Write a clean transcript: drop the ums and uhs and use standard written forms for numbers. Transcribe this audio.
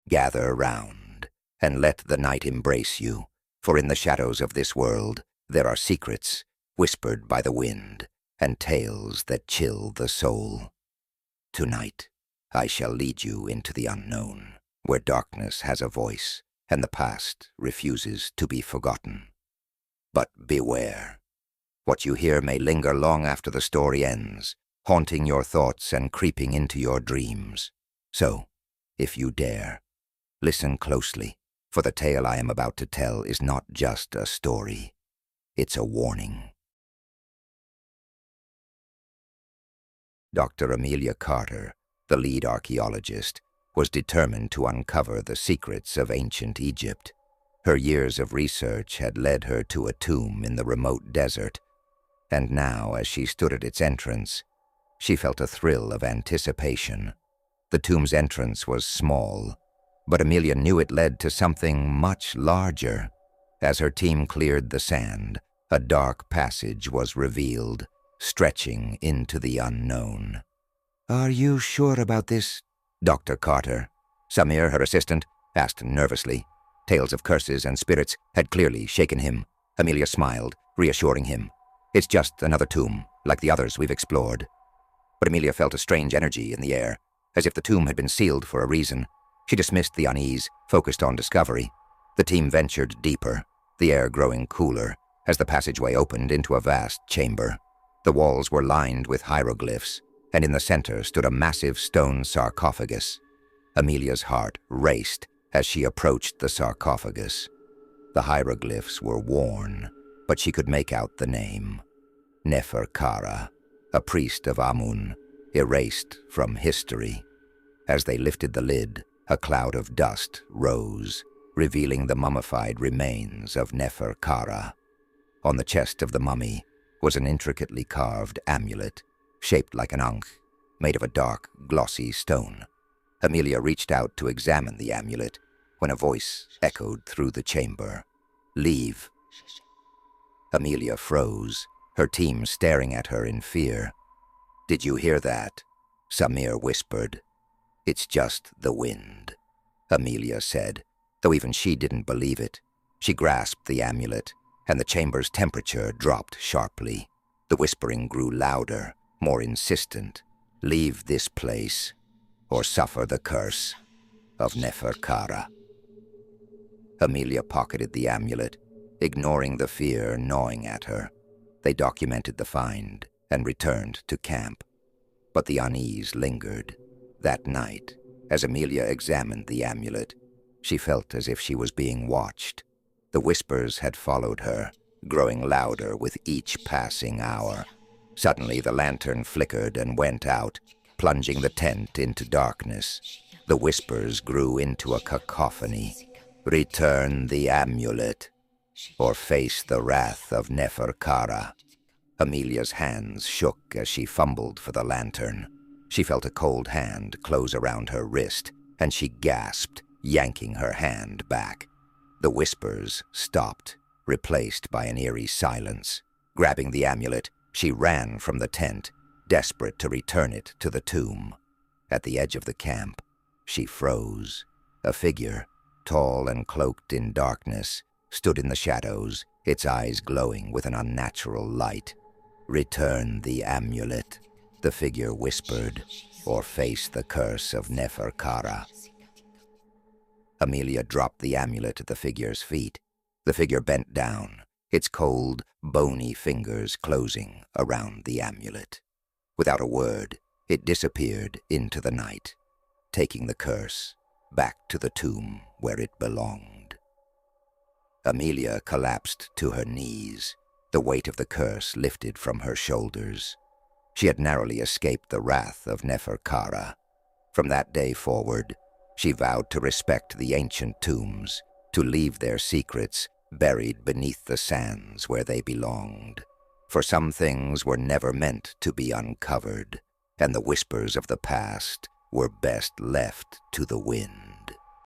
Gather round, and let the night embrace you, for in the shadows of this world there are secrets whispered by the wind, and tales that chill the soul. Tonight, I shall lead you into the unknown, where darkness has a voice, and the past refuses to be forgotten. But beware. What you hear may linger long after the story ends, haunting your thoughts and creeping into your dreams. So, if you dare, listen closely, for the tale I am about to tell is not just a story. It's a warning. Dr. Amelia Carter, the lead archaeologist, was determined to uncover the secrets of ancient Egypt. Her years of research had led her to a tomb in the remote desert, and now, as she stood at its entrance, she felt a thrill of anticipation. The tomb's entrance was small, but Amelia knew it led to something much larger. As her team cleared the sand, a dark passage was revealed, stretching into the unknown. "Are you sure about this, Dr. Carter?" Samir, her assistant, asked nervously. Tales of curses and spirits had clearly shaken him. Amelia smiled, reassuring him. "It's just another tomb, like the others we've explored." But Amelia felt a strange energy in the air, as if the tomb had been sealed for a reason. She dismissed the unease, focused on discovery. The team ventured deeper, the air growing cooler, as the passageway opened into a vast chamber. The walls were lined with hieroglyphs, and in the center stood a massive stone sarcophagus. Amelia's heart raced as she approached the sarcophagus. The hieroglyphs were worn, but she could make out the name. Neferkara, a priest of Amun, erased from history. As they lifted the lid, a cloud of dust rose, revealing the mummified remains of Neferkara. On the chest of the mummy was an intricately carved amulet, shaped like an ankh, made of a dark, glossy stone. Amelia reached out to examine the amulet when a voice echoed through the chamber. "Leave." Amelia froze, her team staring at her in fear. "Did you hear that?" Samir whispered. "It's just the wind," Amelia said, though even she didn't believe it. She grasped the amulet, and the chamber's temperature dropped sharply. The whispering grew louder, more insistent. "Leave this place, or suffer the curse of Neferkara." Amelia pocketed the amulet, ignoring the fear gnawing at her. They documented the find and returned to camp. But the unease lingered. That night, as Amelia examined the amulet, she felt as if she was being watched. The whispers had followed her, growing louder with each passing hour. Suddenly, the lantern flickered and went out, plunging the tent into darkness. The whispers grew into a cacophony. "Return the amulet, or face the wrath of Neferkara." Amelia's hands shook as she fumbled for the lantern. She felt a cold hand close around her wrist, and she gasped, yanking her hand back. The whispers stopped, replaced by an eerie silence. Grabbing the amulet, she ran from the tent, desperate to return it to the tomb. At the edge of the camp, she froze. A figure, tall and cloaked in darkness, stood in the shadows, its eyes glowing with an unnatural light. "Return the amulet," the figure whispered, "or face the curse of Neferkara." Amelia dropped the amulet at the figure's feet. The figure bent down, its cold, bony fingers closing around the amulet. Without a word, it disappeared into the night, taking the curse back to the tomb where it belonged. Amelia collapsed to her knees, the weight of the curse lifted from her shoulders. She had narrowly escaped the wrath of Neferkara. From that day forward, she vowed to respect the ancient tombs, to leave their secrets buried beneath the sands where they belonged. For some things were never meant to be uncovered, and the whispers of the past were best left to the wind.